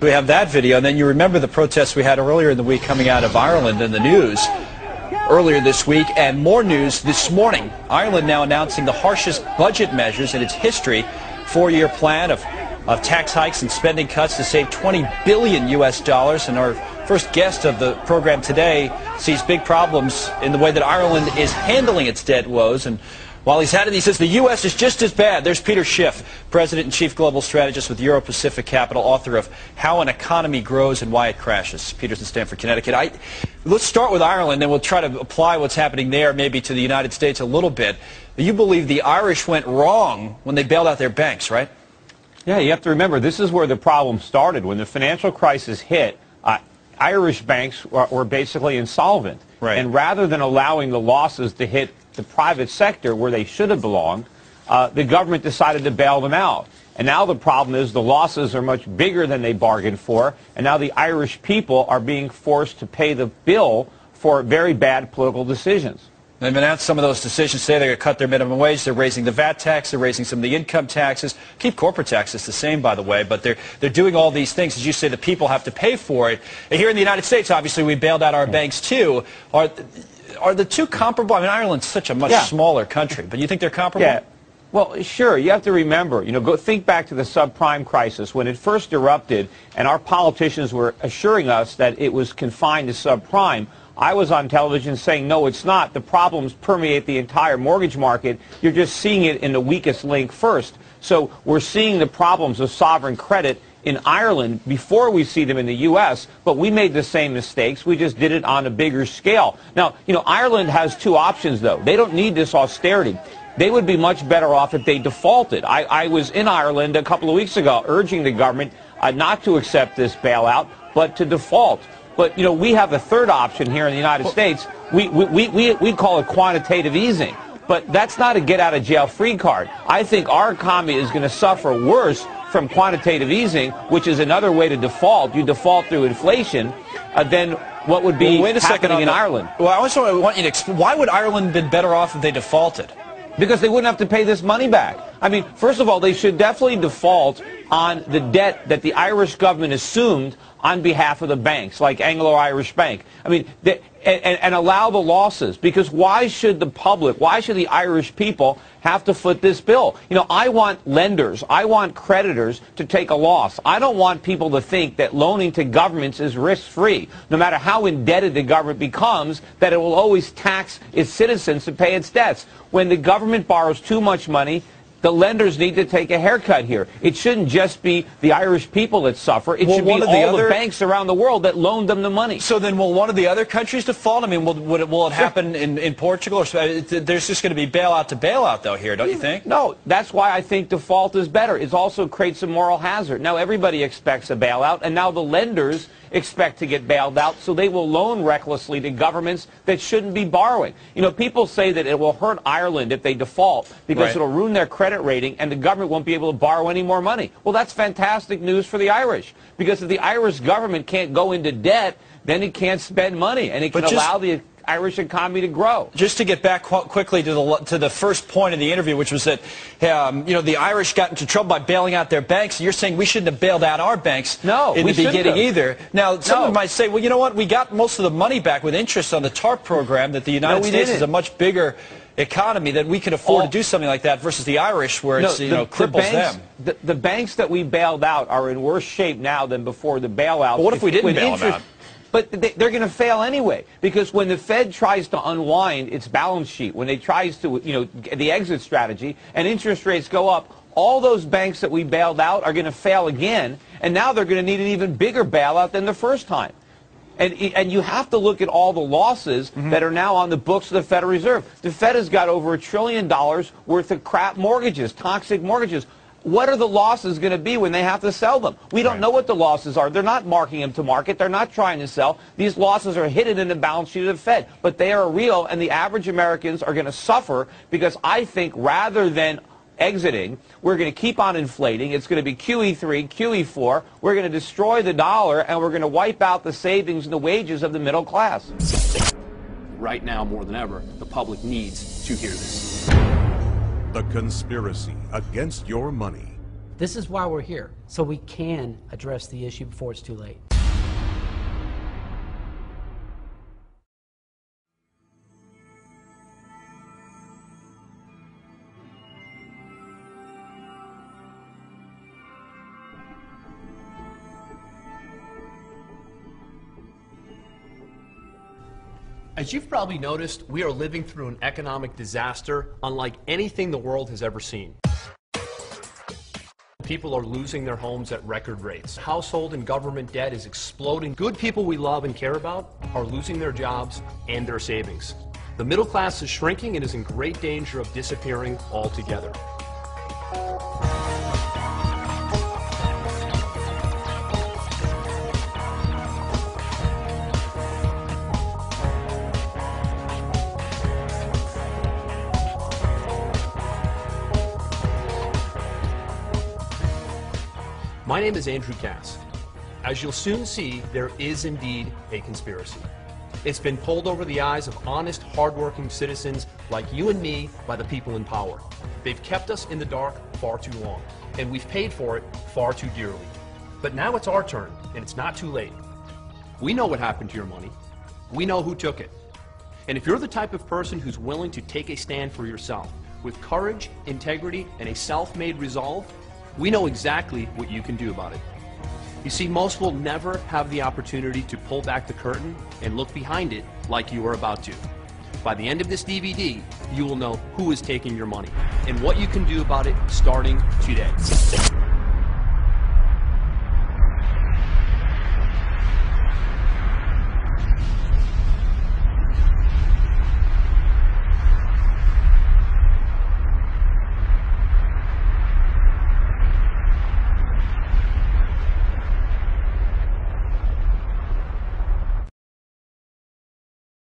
We have that video, and then you remember the protests we had earlier in the week coming out of Ireland in the news earlier this week, and more news this morning. Ireland now announcing the harshest budget measures in its history, four-year plan of tax hikes and spending cuts to save $20 billion US. And our first guest of the program today sees big problems in the way that Ireland is handling its debt woes. And while he's at it, he says the U.S. is just as bad. There's Peter Schiff, President and Chief Global Strategist with Euro-Pacific Capital, author of How an Economy Grows and Why it Crashes. Peter's in Stamford, Connecticut. Let's start with Ireland, and we'll try to apply what's happening there maybe to the United States a little bit. You believe the Irish went wrong when they bailed out their banks, right? Yeah, you have to remember, this is where the problem started. When the financial crisis hit, Irish banks were basically insolvent. Right. And rather than allowing the losses to hit the private sector where they should have belonged, the government decided to bail them out. And now the problem is the losses are much bigger than they bargained for, and now the Irish people are being forced to pay the bill for very bad political decisions. They've announced some of those decisions today. They're going to cut their minimum wage. They're raising the VAT tax. They're raising some of the income taxes. Keep corporate taxes the same, by the way. But they're doing all these things. As you say, the people have to pay for it. And here in the United States, obviously, we bailed out our banks, too. Are the two comparable? I mean, Ireland's such a much smaller country. But you think they're comparable? Yeah. Well, sure. You have to remember, go think back to the subprime crisis when it first erupted, and our politicians were assuring us that it was confined to subprime. I was on television saying, no, it's not. The problems permeate the entire mortgage market. You're just seeing it in the weakest link first. So we're seeing the problems of sovereign credit in Ireland before we see them in the U.S., but we made the same mistakes. We just did it on a bigger scale. Now, Ireland has two options, though. They don't need this austerity. They would be much better off if they defaulted. I was in Ireland a couple of weeks ago urging the government not to accept this bailout, but to default. But, we have a third option here in the United States. We call it quantitative easing. But that's not a get-out-of-jail-free card. I think our economy is going to suffer worse from quantitative easing, which is another way to default. You default through inflation, than what would be happening in Ireland. Well, I also want you to explain, why would Ireland have been better off if they defaulted? Because they wouldn't have to pay this money back. I mean, first of all, they should definitely default on the debt that the Irish government assumed on behalf of the banks, like Anglo-Irish Bank. I mean, and allow the losses. Because why should the public, why should the Irish people have to foot this bill? I want lenders, I want creditors to take a loss. I don't want people to think that loaning to governments is risk-free. No matter how indebted the government becomes, that it will always tax its citizens to pay its debts. When the government borrows too much money, the lenders need to take a haircut here. It shouldn't just be the Irish people that suffer. It should be all the banks around the world that loaned them the money. So then will one of the other countries default? I mean, will it happen in Portugal? Or, there's just going to be bailout to bailout, though, here, don't you think? No, that's why I think default is better. It also creates a moral hazard. Now, everybody expects a bailout, and now the lenders expect to get bailed out, so they will loan recklessly to governments that shouldn't be borrowing. People say that it will hurt Ireland if they default because it'll ruin their credit rating and the government won't be able to borrow any more money. Well, that's fantastic news for the Irish, because if the Irish government can't go into debt, then it can't spend money, and it can allow the Irish economy to grow. Just to get back quickly to the first point of the interview, which was that the Irish got into trouble by bailing out their banks. You're saying we shouldn't have bailed out our banks in the beginning either. Now, someone might say, well, you know what? We got most of the money back with interest on the TARP program. That the United States is a much bigger economy that we can afford to do something like that versus the Irish, where it's cripples them. The banks that we bailed out are in worse shape now than before the bailout. But what if we didn't bail them out? But they're going to fail anyway, because when the Fed tries to unwind its balance sheet, when it tries to, the exit strategy, and interest rates go up, all those banks that we bailed out are going to fail again, and now they're going to need an even bigger bailout than the first time. And you have to look at all the losses that are now on the books of the Federal Reserve. The Fed has got over $1 trillion worth of crap mortgages, toxic mortgages. What are the losses going to be when they have to sell them? We don't know what the losses are. They're not marking them to market. They're not trying to sell. These losses are hidden in the balance sheet of the Fed. But they are real, and the average Americans are going to suffer, because I think rather than exiting, we're going to keep on inflating. It's going to be QE3, QE4. We're going to destroy the dollar, and we're going to wipe out the savings and the wages of the middle class. Right now, more than ever, the public needs to hear this. The Conspiracy Against Your Money. This is why we're here, so we can address the issue before it's too late. As you've probably noticed, we are living through an economic disaster unlike anything the world has ever seen. People are losing their homes at record rates. Household and government debt is exploding. Good people we love and care about are losing their jobs and their savings. The middle class is shrinking and is in great danger of disappearing altogether. My name is Andrew Cass. As you'll soon see, there is indeed a conspiracy. It's been pulled over the eyes of honest, hardworking citizens like you and me by the people in power. They've kept us in the dark far too long, and we've paid for it far too dearly. But now it's our turn, and it's not too late. We know what happened to your money. We know who took it. And if you're the type of person who's willing to take a stand for yourself, with courage, integrity, and a self-made resolve, we know exactly what you can do about it. You see, most will never have the opportunity to pull back the curtain and look behind it like you are about to. By the end of this DVD, you will know who is taking your money and what you can do about it starting today.